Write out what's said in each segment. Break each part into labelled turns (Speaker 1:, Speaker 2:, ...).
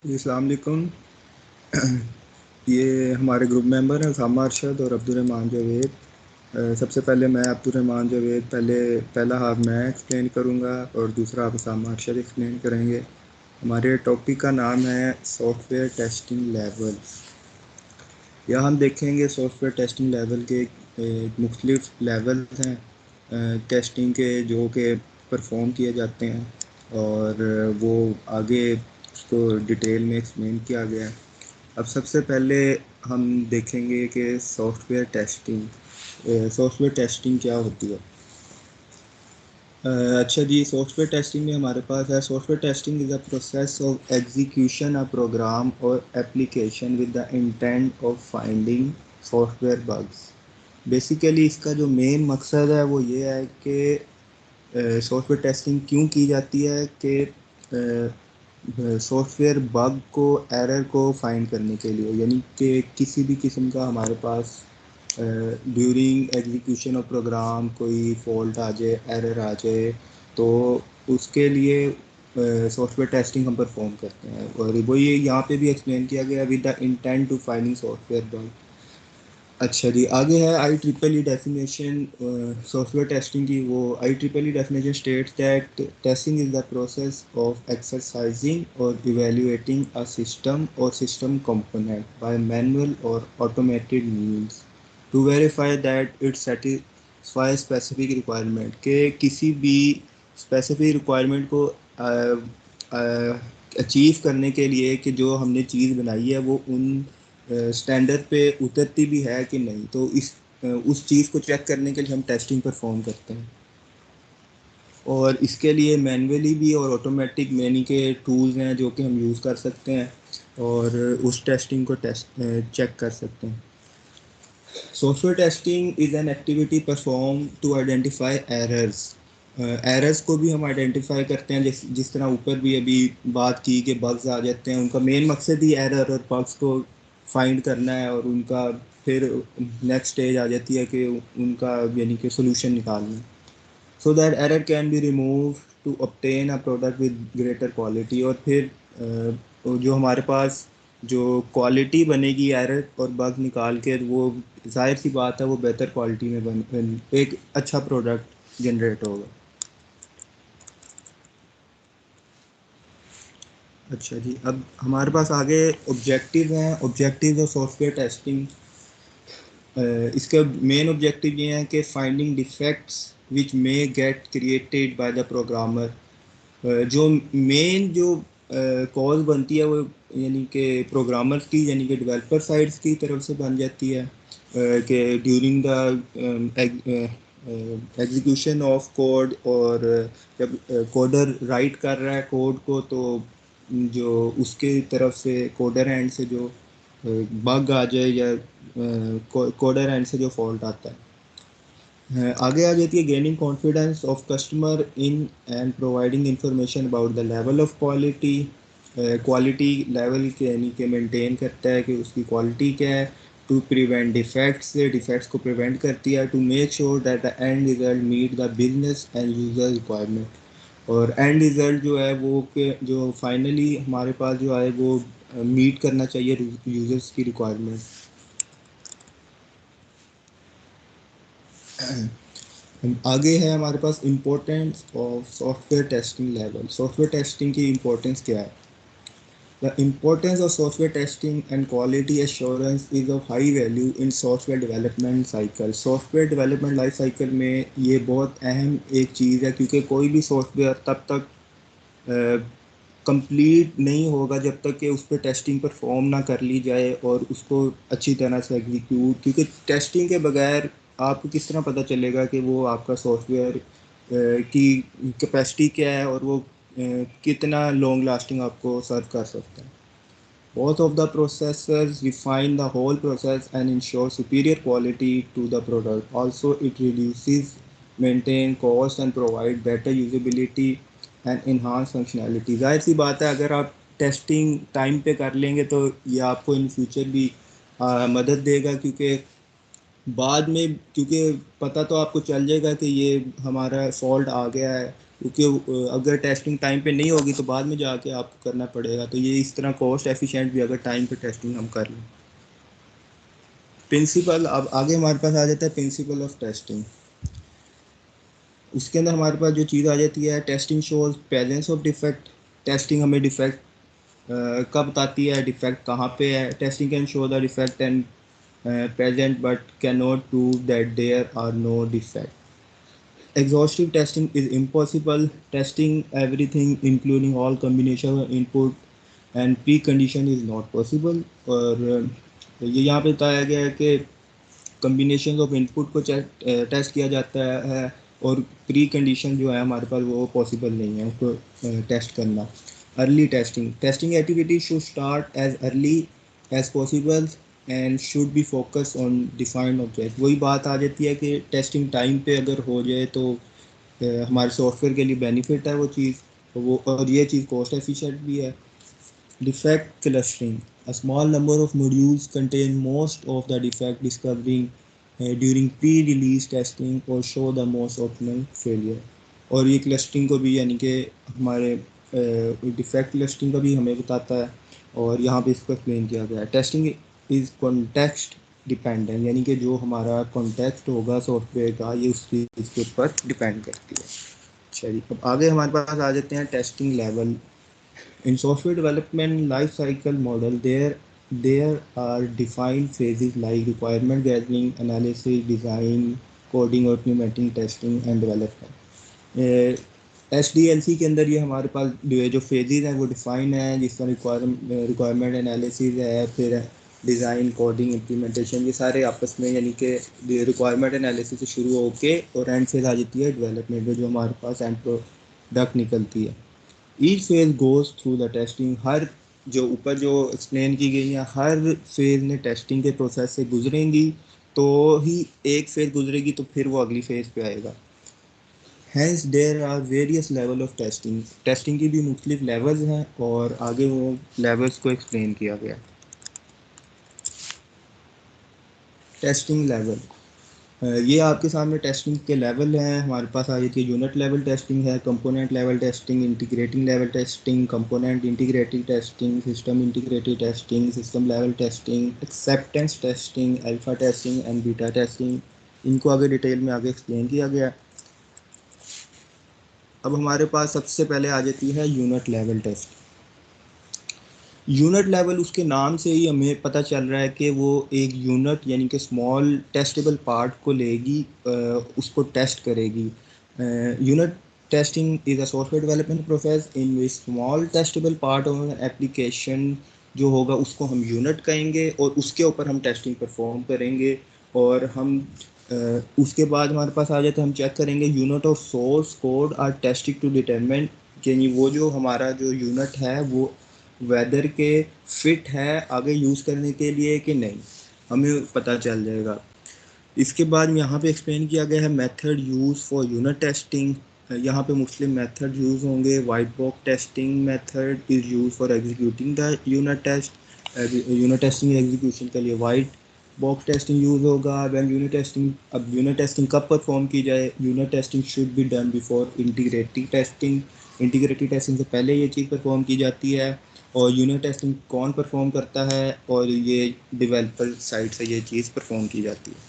Speaker 1: जी, अस्सलाम वालेकुम। ये हमारे ग्रुप मेंबर हैं उसामा अरशद और अब्दुर्रहमान जावेद। सबसे पहले मैं अब्दुर्रहमान जावेद पहला हाफ मैं एक्सप्लेन करूंगा और दूसरा आप उसामा अरशद एक्सप्लेन करेंगे। हमारे टॉपिक का नाम है सॉफ्टवेयर टेस्टिंग लेवल। यहाँ हम देखेंगे सॉफ्टवेयर टेस्टिंग लेवल के मुख्तलिफ लेवल्स हैं टेस्टिंग के, जो कि परफॉर्म किए जाते हैं और वो आगे उसको डिटेल में एक्सप्लेन किया गया है। अब सबसे पहले हम देखेंगे कि सॉफ्टवेयर टेस्टिंग क्या होती है। अच्छा जी, सॉफ्टवेयर टेस्टिंग में हमारे पास है software testing is a process of execution a program और application with the intent of finding software bugs. Basically इसका जो मेन मकसद है वो ये है कि सॉफ्टवेयर टेस्टिंग क्यों की जाती है कि सॉफ्टवेयर बग को, एरर को फाइंड करने के लिए, यानी कि किसी भी किस्म का हमारे पास ड्यूरिंग एग्जीक्यूशन ऑफ प्रोग्राम कोई फॉल्ट आ जाए, एरर आ जाए, तो उसके लिए सॉफ्टवेयर टेस्टिंग हम परफॉर्म करते हैं। और वो ये यहाँ पे भी एक्सप्लेन किया गया with the intent to finding software bug. अच्छा जी, आगे है I triple E definition software testing की। वो I triple E definition states that testing is the process of exercising और इवेल्युएटिंग अ सिस्टम और सिस्टम कंपोनेंट बाय मैनुअल और automated means to verify that it satisfy specific requirement, के किसी भी specific requirement को achieve करने के लिए कि जो हमने चीज़ बनाई है वो उन स्टैंडर्ड पे उतरती भी है कि नहीं, तो उस चीज़ को चेक करने के लिए हम टेस्टिंग परफॉर्म करते हैं। और इसके लिए मैन्युअली भी और ऑटोमेटिक मैनी के टूल्स हैं जो कि हम यूज़ कर सकते हैं और उस टेस्टिंग को चेक कर सकते हैं। Software testing is an activity perform to identify errors. Errors को भी हम आइडेंटिफाई करते हैं, जिस तरह ऊपर भी अभी बात की कि बग्स आ जाते हैं, उनका मेन मकसद ही एरर और बग्स को फाइंड करना है और उनका फिर नेक्स्ट स्टेज आ जाती है कि उनका यानी कि सोल्यूशन निकालना, so that error can be remove to obtain a product with greater quality. और फिर जो हमारे पास जो क्वालिटी बनेगी एरर और बग निकाल के, वो जाहिर सी बात है वो बेहतर क्वालिटी में एक अच्छा प्रोडक्ट जनरेट होगा। अच्छा जी, अब हमारे पास आगे ऑब्जेक्टिव हैं, ऑब्जेक्टिव ऑफ सॉफ्टवेयर टेस्टिंग। इसके मेन ऑब्जेक्टिव ये हैं कि finding defects which may get created by the programmer. जो मेन जो कॉज बनती है वो यानी कि प्रोग्रामर्स की, यानी कि डेवलपर साइड्स की तरफ से बन जाती है कि during the execution of code, और जब कोडर राइट कर रहा है कोड को, तो जो उसके तरफ से कोडर एंड से जो बग आ जाए या कोडर एंड से जो फॉल्ट आता है, आगे आ जाती है gaining confidence of customer in and providing information about the level of quality. Quality level के यानी कि मेंटेन करता है कि उसकी क्वालिटी क्या है। टू प्रिवेंट डिफेक्ट्स, से डिफेक्ट्स को प्रिवेंट करती है। To make sure that the end result meet the business and user requirement, और एंड रिजल्ट जो है वो के जो फाइनली हमारे पास जो आए वो मीट करना चाहिए यूजर्स की रिक्वायरमेंट। आगे है हमारे पास importance of software testing level. Software testing की इम्पोर्टेंस क्या है? The importance of software testing and quality assurance is of high value in software development cycle. Software development life cycle में ये बहुत अहम एक चीज़ है, क्योंकि कोई भी सॉफ्टवेयर तब तक कंप्लीट नहीं होगा जब तक कि उस पर टेस्टिंग परफॉर्म ना कर ली जाए और उसको अच्छी तरह से एग्जीक्यूट, क्योंकि टेस्टिंग के बगैर आपको किस तरह पता चलेगा कि वो आपका सॉफ्टवेयर की कैपेसिटी क्या है और वो कितना लॉन्ग लास्टिंग आपको सर्व कर सकता है। Both of the processors refine the whole process and ensure superior quality to the product. Also, it reduces maintain cost and provide better usability and enhance functionality. जाहिर सी बात है, अगर आप टेस्टिंग टाइम पे कर लेंगे तो ये आपको इन फ्यूचर भी मदद देगा, क्योंकि बाद में क्योंकि पता तो आपको चल जाएगा कि ये हमारा फॉल्ट आ गया है, क्योंकि अगर टेस्टिंग टाइम पे नहीं होगी तो बाद में जाके आपको करना पड़ेगा, तो ये इस तरह कॉस्ट एफिशिएंट भी अगर टाइम पे टेस्टिंग हम कर लें। प्रिंसिपल, अब आगे हमारे पास आ जाता है प्रिंसिपल ऑफ टेस्टिंग। उसके अंदर हमारे पास जो चीज़ आ जाती है, testing shows presence of defect. Testing हमें डिफेक्ट कब बताती है, डिफेक्ट कहाँ पे है। Testing can show the defect and present but cannot prove that there are no defects. Exhaustive testing is impossible. Testing everything, including all combination of input and precondition, is not possible. और ये यहाँ पे बताया गया है कि combination of input को test किया जाता है और प्री कंडीशन जो है हमारे पास वो पॉसिबल नहीं है उसको टेस्ट करना। Early testing, testing activity should start as early as possible and should be focus on defined object. वही बात आ जाती है कि टेस्टिंग टाइम पे अगर हो जाए तो हमारे सॉफ्टवेयर के लिए बेनिफिट है वो चीज़, वो और ये चीज़ कॉस्ट एफिशिएंट भी है। Defect clustering. A small number of modules contain most of the defect discovering during pre-release testing or show the most optimal failure. और ये क्लस्टरिंग को भी यानी कि हमारे डिफेक्ट क्लस्टरिंग का भी हमें बताता है और यहाँ पे इसको एक्सप्लेन किया गया है। टेस्टिंग इज़ कॉन्टेक्स्ट डिपेंडेंट, यानी कि जो हमारा कॉन्टेक्स्ट होगा सॉफ्टवेयर का ये उस चीज़ के ऊपर डिपेंड करती है। चलिए अब आगे हमारे पास आ जाते हैं testing level. In software development life cycle model, there are defined phases like requirement gathering, analysis, design, coding, automating, testing and development. SDLC के अंदर ये हमारे पास जो फेजेस हैं वो डिफाइन है, जिसका रिक्वायरमेंट एनालिसिस है, फिर डिज़ाइन, कोडिंग, इम्प्लीमेंटेशन, ये सारे आपस में यानी कि रिक्वायरमेंट एनालिसिस से शुरू होके और एंड फेज आ जाती है डेवलपमेंट में, जो हमारे पास एंड प्रोडक्ट निकलती है। Each phase goes through the testing. हर जो ऊपर जो एक्सप्लेन की गई है हर फेज में टेस्टिंग के प्रोसेस से गुजरेंगी, तो ही एक फेज गुजरेगी तो फिर वो अगली फेज पे आएगा। Hence there are various level of testing. Testing की भी मुख्तलिफ लेवल्स हैं और आगे वो लेवल्स को एक्सप्लेन किया गया। टेस्टिंग लेवल, ये आपके सामने टेस्टिंग के लेवल हैं। हमारे पास आ जाती है यूनिट लेवल टेस्टिंग है, component level testing, integrating level testing, component integrated testing, system integrated testing, system level testing, acceptance testing, alpha testing and beta testing. इनको आगे डिटेल में आगे एक्सप्लेन किया गया। अब हमारे पास सबसे पहले आ जाती है unit level test. Unit level, उसके नाम से ही हमें पता चल रहा है कि वो एक यूनिट यानी कि स्मॉल टेस्टेबल पार्ट को लेगी, उसको टेस्ट करेगी। Unit testing is a software development process in which small testable part of application जो होगा उसको हम यूनिट कहेंगे और उसके ऊपर हम टेस्टिंग परफॉर्म करेंगे। और हम उसके बाद हमारे पास आ जाते हैं, हम चेक करेंगे unit of source code are testing to determine, यानी वो जो हमारा जो यूनिट है वो वेदर के फिट है आगे यूज़ करने के लिए कि नहीं, हमें पता चल जाएगा। इसके बाद यहाँ पे एक्सप्लेन किया गया है method use for unit testing. यहाँ पे मुस्लिम मेथड यूज़ होंगे। White box testing method is use for executing the unit test. Unit testing execution के लिए वाइट बॉक्स टेस्टिंग यूज़ होगा। व्हेन यूनिट टेस्टिंग, अब यूनिट टेस्टिंग कब परफॉर्म की जाए, unit testing should be done before integrated testing. Integrated testing से पहले ये चीज़ परफॉर्म की जाती है। और यूनिट टेस्टिंग कौन परफॉर्म करता है, और ये डेवलपर साइड से ये चीज़ परफॉर्म की जाती है।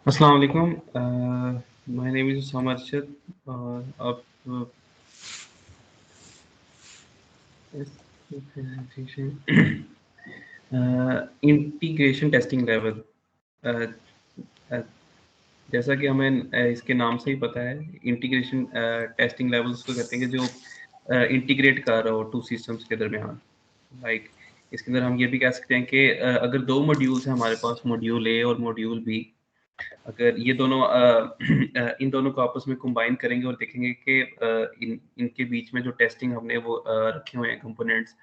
Speaker 2: अस्सलाम वालेकुम, my name is Usama Arshad और अब इंटीग्रेशन टेस्टिंग लेवल, जैसा कि हमें इसके नाम से ही पता है, इंटीग्रेशन टेस्टिंग लेवल्स को कहते हैं कि जो इंटीग्रेट कर रहा हो टू सिस्टम्स के दरमियान। लाइक इसके अंदर हम ये भी कह सकते हैं कि अगर दो मॉड्यूल्स हैं हमारे पास, मॉड्यूल ए और मॉड्यूल बी, अगर ये दोनों इन दोनों को आपस में कंबाइन करेंगे और देखेंगे कि इनके बीच में जो टेस्टिंग हमने वो रखे हुए हैं कंपोनेंट्स,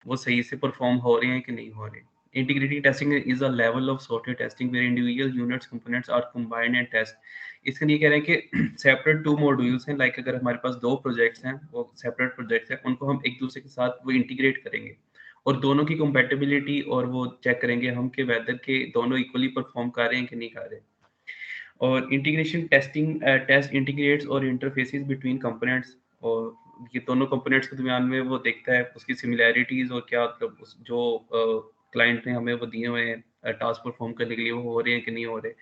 Speaker 2: वो सही से परफॉर्म हो रहे हैं कि नहीं हो रहे। Integrating testing is a level of software testing where individual units components are combined and test. इसके लिए कह रहे हैं कि सेपरेट टू मॉड्यूल्स हैं, लाइक अगर हमारे पास दो प्रोजेक्ट्स हैं, वो सेपरेट प्रोजेक्ट्स हैं, उनको हम एक दूसरे के साथ वो इंटीग्रेट करेंगे और दोनों की कंपैटिबिलिटी और वो चेक करेंगे हम कि वेदर के दोनों इक्वली परफॉर्म कर रहे हैं कि नहीं कर रहे। और इंटीग्रेशन टेस्टिंग टेस्ट इंटीग्रेट्स और इंटरफेसेस बिटवीन कंपोनेंट्स, और ये दोनों कंपोनेंट्स के दरमियान में वो देखता है उसकी सिमिलैरिटीज और क्या मतलब जो क्लाइंट ने हमें वो दिए हुए हैं टास्क परफॉर्म करने के लिए वो हो रहे हैं कि नहीं हो रहे।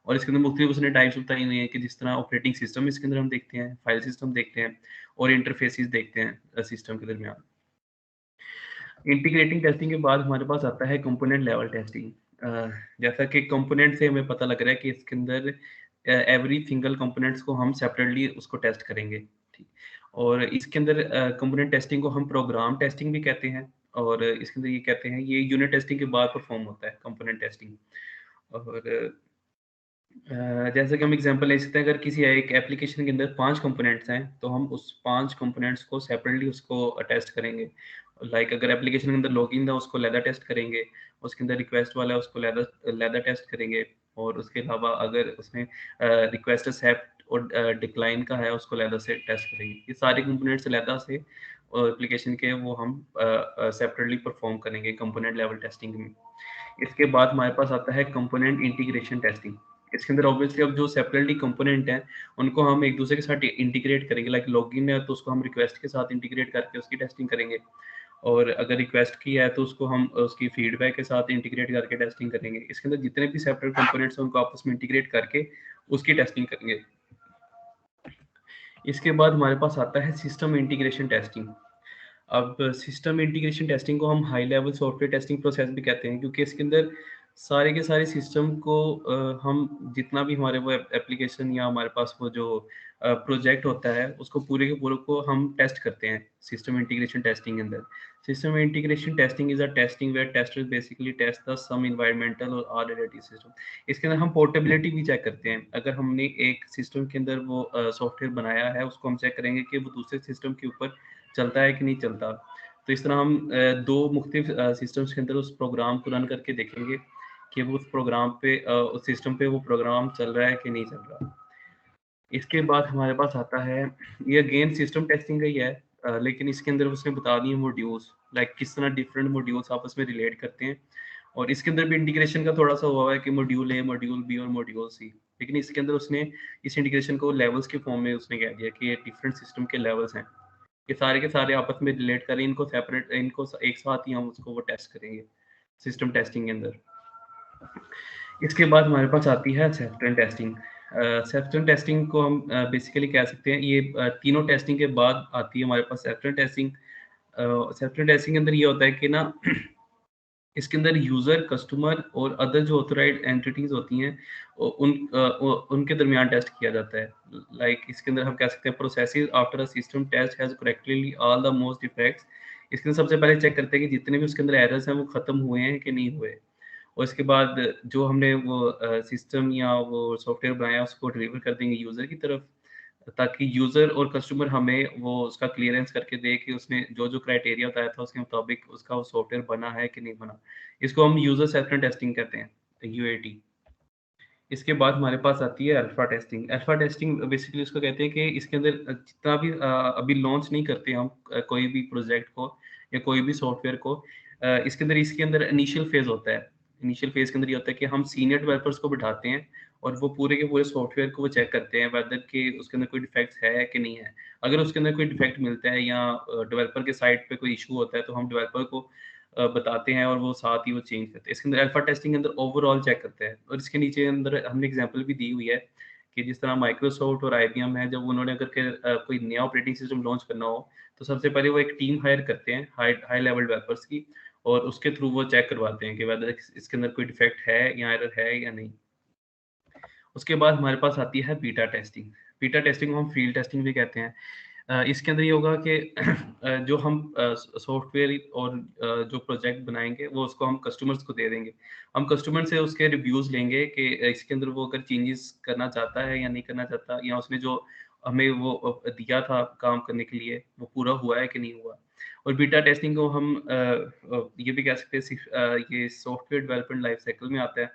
Speaker 2: और इसके अंदर मुख्तलिफ उसने टाइप्स बताई हुई हैं कि जिस तरह ऑपरेटिंग सिस्टम इसके अंदर हम देखते हैं, फाइल सिस्टम देखते हैं और इंटरफेसेस देखते हैं सिस्टम के दरमियान। इंटीग्रेटिंग टेस्टिंग के बाद हमारे पास आता है कंपोनेंट लेवल टेस्टिंग। जैसा कि कंपोनेंट से हमें पता लग रहा है कि इसके अंदर एवरी सिंगल कंपोनेंट्स को हम सेपरेटली उसको टेस्ट करेंगे, ठीक। और इसके अंदर कंपोनेंट टेस्टिंग को हम प्रोग्राम टेस्टिंग भी कहते हैं, और इसके अंदर ये कहते हैं ये यूनिट टेस्टिंग के बाद परफॉर्म होता है कंपोनेंट टेस्टिंग। और जैसे कि हम एग्जांपल ले सकते हैं, अगर किसी एक एप्लीकेशन के अंदर 5 कंपोनेंट्स हैं, तो हम उस 5 कंपोनेंट्स को सेपरेटली उसको टेस्ट करेंगे। लाइक अगर एप्लीकेशन के अंदर लॉगिन था, उसको लैदर टेस्ट करेंगे, उसके अंदर रिक्वेस्ट वाला है, उसको लैदर लैदर टेस्ट करेंगे, और उसके अलावा अगर उसमें रिक्वेस्ट एक्सेप्ट और डिक्लाइन का है, उसको लैदर से टेस्ट करेंगे। ये सारे कंपोनेंट्स लैदर से एप्लीकेशन के वो हम सेपरेटली परफॉर्म करेंगे कंपोनेंट लेवल टेस्टिंग में। इसके बाद हमारे पास आता है कंपोनेंट इंटीग्रेशन टेस्टिंग। इसके अंदर ऑब्वियसली अब जो सेपरेटली कंपोनेंट हैं, उनको हम एक दूसरे के साथ इंटीग्रेट करेंगे। लाइक लॉगिन है तो उसको हम रिक्वेस्ट के साथ इंटीग्रेट करके उसकी टेस्टिंग करेंगे, और अगर रिक्वेस्ट की है तो उसको हम उसकी फीडबैक के साथ इंटीग्रेट करके टेस्टिंग करेंगे। इसके अंदर जितने भी सेपरेट कंपोनेंट्स हैं उनको आपस में इंटीग्रेट करके उसकी टेस्टिंग करेंगे। इसके बाद हमारे पास आता है सिस्टम इंटीग्रेशन टेस्टिंग। अब सिस्टम इंटीग्रेशन टेस्टिंग को हम high level software testing process भी कहते हैं, क्योंकि इसके अंदर सारे के सारे सिस्टम को हम जितना भी हमारे वो एप्लीकेशन या हमारे पास वो जो प्रोजेक्ट होता है, उसको पूरे के पूरे को हम टेस्ट करते हैं सिस्टम इंटीग्रेशन टेस्टिंग के अंदर। System integration testing is a testing where testers basically test the sum environmental और ऑल रिलेटेड सिस्टम। इसके अंदर हम पोर्टेबिलिटी भी चेक करते हैं। अगर हमने एक सिस्टम के अंदर वो सॉफ्टवेयर बनाया है, उसको हम चेक करेंगे कि वो दूसरे सिस्टम के ऊपर चलता है कि नहीं चलता। तो इस तरह हम दो मुख्तलिफ सिस्टम्स के अंदर उस प्रोग्राम को रन करके देखेंगे कि वो उस प्रोग्राम पे उस सिस्टम पे वो प्रोग्राम चल रहा है कि नहीं चल रहा। इसके बाद हमारे पास आता है, ये अगेन सिस्टम टेस्टिंग का ही है, लेकिन इसके अंदर उसने बता दिए मॉड्यूल्स, लाइक किस तरह डिफरेंट मॉड्यूल्स आपस में रिलेट करते हैं। और इसके अंदर भी इंटीग्रेशन का थोड़ा सा हुआ है कि मॉड्यूल ए, मॉड्यूल बी और मॉड्यूल सी, लेकिन इसके अंदर उसने इस इंटीग्रेशन को लेवल्स के फॉर्म में उसने कह दिया कि ये डिफरेंट सिस्टम के लेवल्स हैं, ये सारे के सारे आपस में रिलेट करें, इनको सेपरेट, इनको एक साथ ही हम उसको वो टेस्ट करेंगे सिस्टम टेस्टिंग के अंदर। इसके बाद हमारे पास आती है एक्सेप्टेंस टेस्टिंग। एक्सेप्टेंस टेस्टिंग को हम बेसिकली कह सकते हैं, ये तीनों टेस्टिंग के बाद आती है हमारे पास एक्सेप्टेंस टेस्टिंग। एक्सेप्टेंस टेस्टिंग के अंदर ये होता है कि ना इसके अंदर यूजर, कस्टमर और अदर जो ऑथराइज्ड एंटिटीज होती हैं उनके दरमियान टेस्ट किया जाता है। लाइक इसके अंदर हम कह सकते हैं processes after a system test has correctly all the most defects. इसके अंदर सबसे पहले चेक करते हैं कि जितने भी उसके अंदर एरर्स हैं वो खत्म हुए हैं कि नहीं हुए, और इसके बाद जो हमने वो सिस्टम या वो सॉफ्टवेयर बनाया उसको डिलीवर कर देंगे यूजर की तरफ, ताकि यूजर और कस्टमर हमें वो उसका क्लियरेंस करके दे कि उसने जो जो क्राइटेरिया बताया था उसके मुताबिक उसका वो सॉफ्टवेयर बना है कि नहीं बना। इसको हम यूजर एक्सेप्टेंस टेस्टिंग कहते हैं, यूएटी। इसके बाद हमारे पास आती है alpha testing. Alpha testing basically उसको कहते हैं कि इसके अंदर जितना भी अभी लॉन्च नहीं करते हम कोई भी प्रोजेक्ट को या कोई भी सॉफ्टवेयर को, इसके अंदर इनिशियल फेज होता है। इनिशियल फेज के अंदर ये होता है कि हम सीनियर डेवलपर्स को बिठाते हैं और वो पूरे के पूरे सॉफ्टवेयर को वो चेक करते हैं वेदर के उसके अंदर कोई डिफेक्ट है कि नहीं है। अगर उसके अंदर कोई डिफेक्ट मिलता है या डेवलपर के साइड पे कोई इशू होता है, तो हम डेवलपर को बताते हैं और वो साथ ही वो चेंज करते हैं। इसके अंदर अल्फा टेस्टिंग के अंदर ओवरऑल चेक करते हैं, और इसके नीचे अंदर हमने एग्जांपल भी दी हुई है कि जिस तरह माइक्रोसॉफ्ट और आईबीएम है, जब उन्होंने अगर कोई नया ऑपरेटिंग सिस्टम लॉन्च करना हो, तो सबसे पहले वो एक टीम हायर करते हैं हाई हाई लेवल डेवलपर्स की, और उसके थ्रू वो चेक करवाते हैं कि वेदर इसके अंदर कोई डिफेक्ट है या एरर है या नहीं। उसके बाद हमारे पास आती है बीटा टेस्टिंग। बीटा टेस्टिंग को हम फील्ड टेस्टिंग भी कहते हैं। इसके अंदर ये होगा कि जो हम सॉफ्टवेयर और जो प्रोजेक्ट बनाएँगे वो उसको हम कस्टमर्स को दे देंगे। हम कस्टमर से उसके रिव्यूज़ लेंगे कि इसके अंदर वो अगर चेंजेस करना चाहता है या नहीं करना चाहता, या उसने जो हमें वो दिया था काम करने के लिए वो पूरा हुआ है कि नहीं हुआ। और बीटा टेस्टिंग को हम ये भी कह सकते हैं ये सॉफ्टवेयर डेवलपमेंट लाइफ साइकिल में आता है,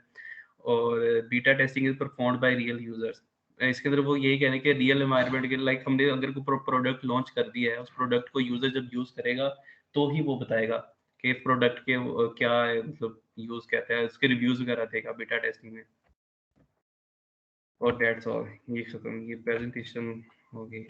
Speaker 2: और beta testing is performed by real users. इसके अंदर वो यही कह रहे हैं कि रियल एनवायरनमेंट के लाइक हमने अगर कोई प्रोडक्ट लॉन्च कर दिया है, उस प्रोडक्ट को यूज़र जब यूज़ करेगा, तो ही वो बताएगा कि प्रोडक्ट के क्या है, मतलब यूज़ कहता है, उसके रिव्यूज़ वगैरह देगा बीटा टेस्टिंग में। और दैट्स ऑल, ये खत्म, ये प्रेजेंटेशन हो गई।